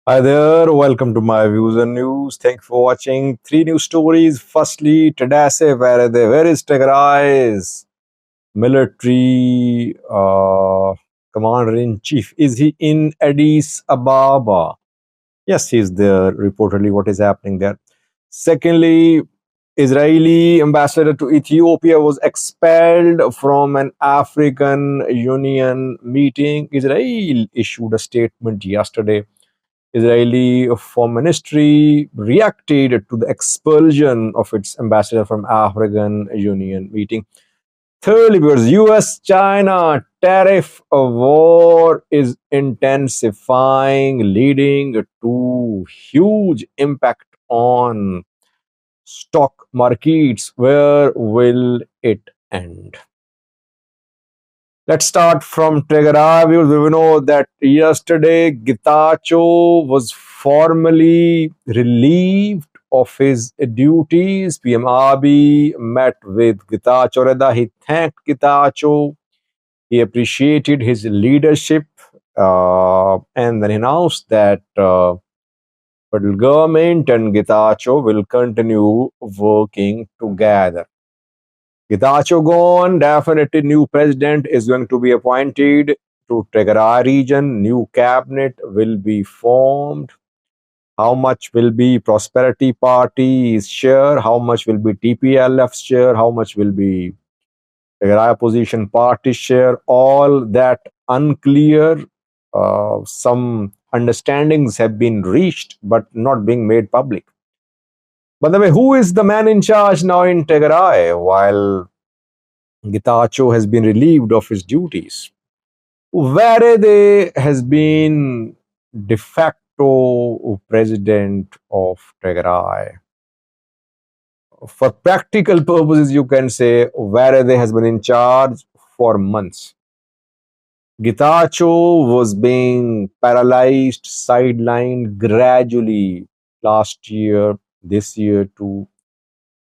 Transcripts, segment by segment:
Hi there, welcome to my views and news. Thank you for watching. Three news stories. Firstly, Tadesse Werede. Where is Tigray's military commander in chief? Is he in Addis Ababa? Yes, he's there. Reportedly, what is happening there? Secondly, Israeli ambassador to Ethiopia was expelled from an African Union meeting. Israel issued a statement yesterday. Israeli Foreign Ministry reacted to the expulsion of its ambassador from African Union meeting. Thirdly, because US-China tariff war is intensifying, leading to huge impact on stock markets. Where will it end? Let's start from Tigray. We know that yesterday Getachew was formally relieved of his duties. PM Abiy met with Getachew Reda. He thanked Getachew. He appreciated his leadership and then announced that federal government and Getachew will continue working together. Getachew gone, definitely new president is going to be appointed to Tigray region. New cabinet will be formed. How much will be Prosperity Party's share? How much will be TPLF's share? How much will be Tigray Opposition Party share? All that unclear. Some understandings have been reached, but not being made public. By the way, who is the man in charge now in Tigray while Getachew has been relieved of his duties? Werede has been de facto president of Tigray. For practical purposes, you can say Werede has been in charge for months. Getachew was being paralyzed, sidelined gradually last year, this year too.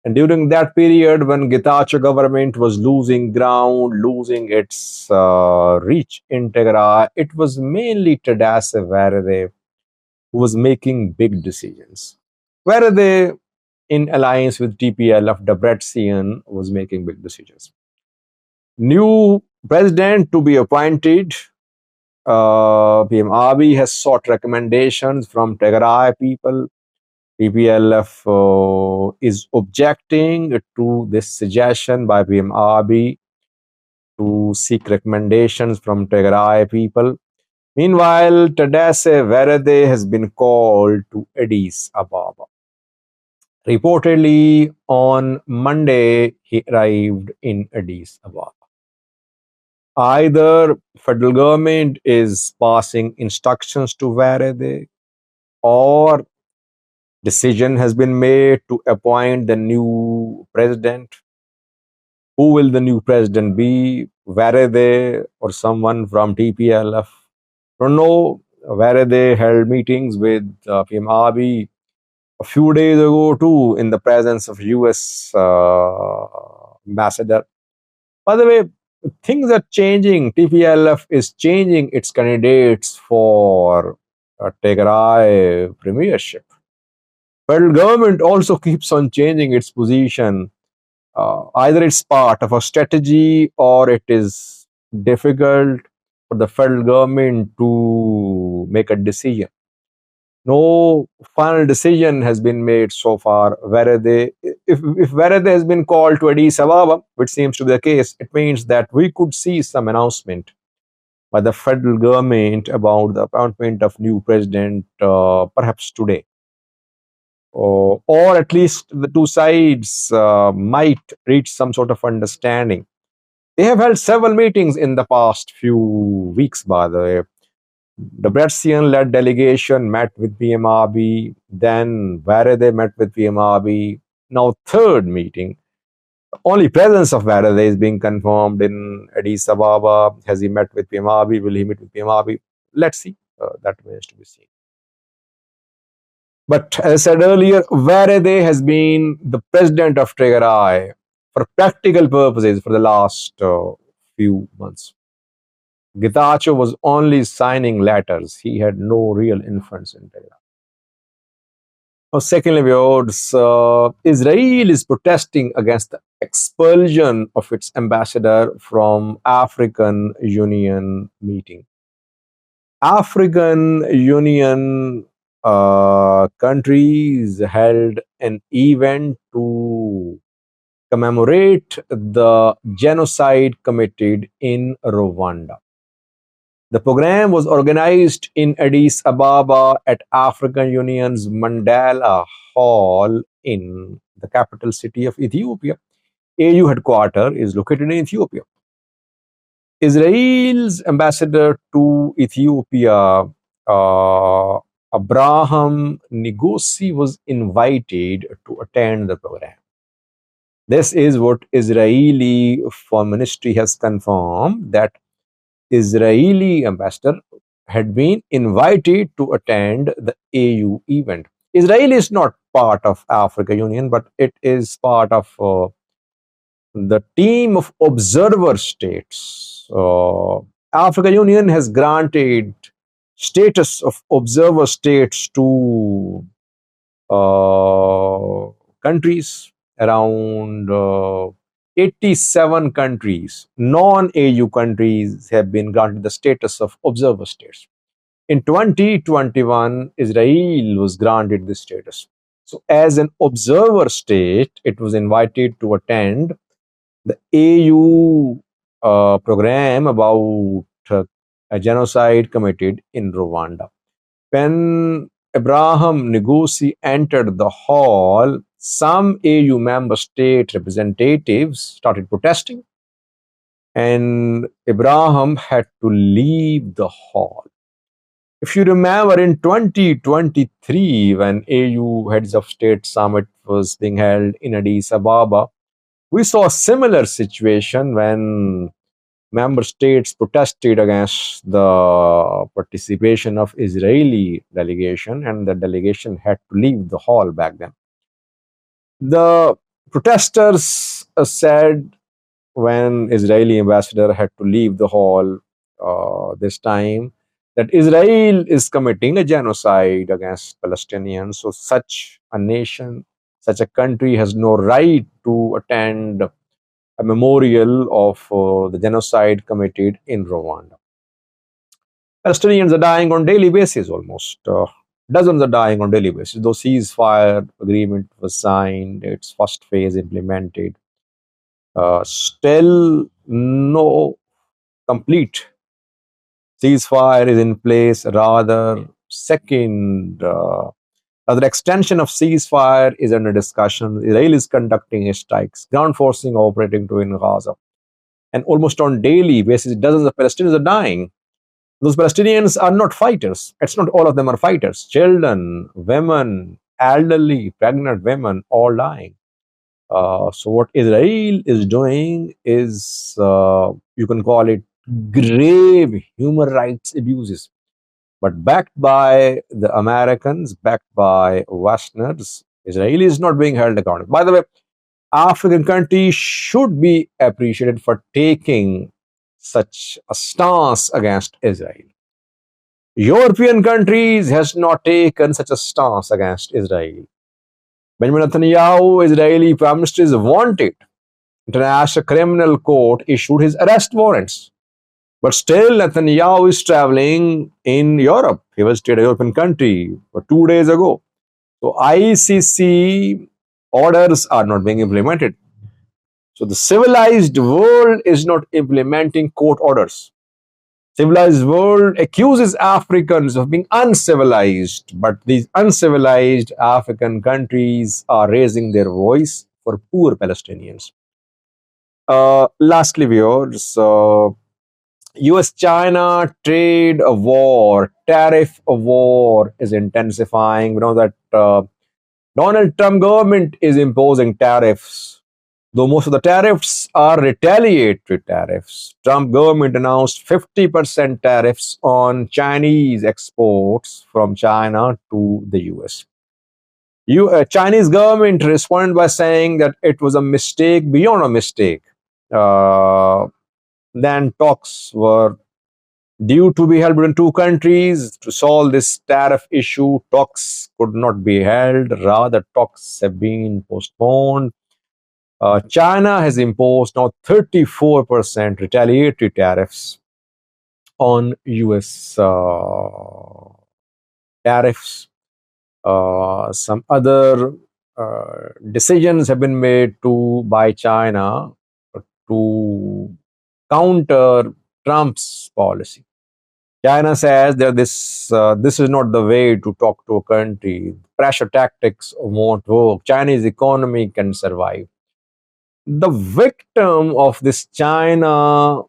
And during that period, when Getachew government was losing ground, losing its reach in Tigray, it was mainly Tadesse Werede who was making big decisions. Werede, in alliance with TPLF, Debretsion, was making big decisions. New president to be appointed. PM Abiy has sought recommendations from Tigray people. TPLF is objecting to this suggestion by PM Abiy to seek recommendations from Tigray people. Meanwhile, Tadesse Werede has been called to Addis Ababa. Reportedly, on Monday, he arrived in Addis Ababa. Either federal government is passing instructions to Werede, or decision has been made to appoint the new president. Who will the new president be? Werede or someone from TPLF? Don't know. Werede held meetings with PM Abiy a few days ago too, in the presence of US ambassador. By the way, things are changing. TPLF is changing its candidates for Tigray premiership. Federal government also keeps on changing its position. Either it's part of a strategy or it is difficult for the federal government to make a decision. No final decision has been made so far. If Werede has been called to Addis Ababa, which seems to be the case, it means that we could see some announcement by the federal government about the appointment of new president, perhaps today. Or at least the two sides might reach some sort of understanding. They have held several meetings in the past few weeks, by the way. The Debretsion-led delegation met with PM Abiy, then Werede met with PM Abiy. Now, third meeting. Only presence of Werede is being confirmed in Addis Ababa. Has he met with PM Abiy? Will he meet with PM Abiy? Let's see. That remains to be seen. But as I said earlier, Werede has been the president of Tigray for practical purposes for the last few months. Getachew was only signing letters. He had no real influence in Tigray. Secondly, viewers, Israel is protesting against the expulsion of its ambassador from African Union meeting. African Union countries held an event to commemorate the genocide committed in Rwanda. The program was organized in Addis Ababa at African Union's Mandela Hall in the capital city of Ethiopia. AU headquarters is located in Ethiopia. Israel's ambassador to Ethiopia, Abraham Nigosi, was invited to attend the program. This is what Israeli Foreign Ministry has confirmed, that Israeli ambassador had been invited to attend the AU event. Israel is not part of African Union, but it is part of the team of observer states. African Union has granted status of observer states to countries around 87 countries, non-AU countries, have been granted the status of observer states. In 2021, Israel was granted this status. So, as an observer state, it was invited to attend the AU program about a genocide committed in Rwanda. When Abraham Nigosi entered the hall, some AU member state representatives started protesting, and Abraham had to leave the hall. If you remember, in 2023, when AU Heads of State Summit was being held in Addis Ababa, we saw a similar situation when member states protested against the participation of Israeli delegation, and the delegation had to leave the hall back then. The protesters said, when Israeli ambassador had to leave the hall this time, that Israel is committing a genocide against Palestinians. So such a nation, such a country has no right to attend a memorial of the genocide committed in Rwanda. Palestinians are dying on daily basis almost. Dozens are dying on daily basis. Though ceasefire agreement was signed, its first phase implemented, still no complete ceasefire is in place. Rather, other extension of ceasefire is under discussion. Israel is conducting strikes, ground forcing operating to in Gaza. And almost on daily basis, dozens of Palestinians are dying. Those Palestinians are not fighters. It's not all of them are fighters. Children, women, elderly, pregnant women, all dying. So what Israel is doing is, you can call it grave human rights abuses. But backed by the Americans, backed by Westerners, Israel is not being held accountable. By the way, African countries should be appreciated for taking such a stance against Israel. European countries has not taken such a stance against Israel. Benjamin Netanyahu, Israeli Prime Minister, is wanted. International Criminal Court issued his arrest warrants. But still, Netanyahu is traveling in Europe. He visited a European country 2 days ago. So ICC orders are not being implemented. So the civilized world is not implementing court orders. Civilized world accuses Africans of being uncivilized, but these uncivilized African countries are raising their voice for poor Palestinians. Lastly, viewers, US-China trade war, tariff war is intensifying. We know that Donald Trump government is imposing tariffs, though most of the tariffs are retaliatory tariffs. Trump government announced 50% tariffs on Chinese exports from China to the US. Chinese government responded by saying that it was a mistake beyond a mistake. Then talks were Due to be held between two countries to solve this tariff issue, talks could not be held. Rather, talks have been postponed. China has imposed now 34% retaliatory tariffs on US tariffs. Some other decisions have been made to by China to counter Trump's policy. China says that this is not the way to talk to a country. Pressure tactics won't work. Chinese economy can survive. The victim of this China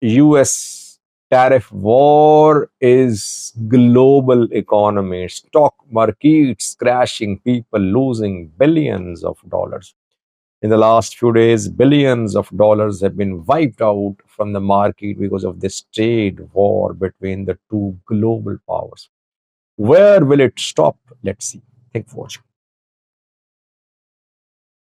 US tariff war is global economy, stock markets crashing, people losing billions of dollars. In the last few days, billions of dollars have been wiped out from the market because of this trade war between the two global powers. Where will it stop? Let's see. Thank you for watching.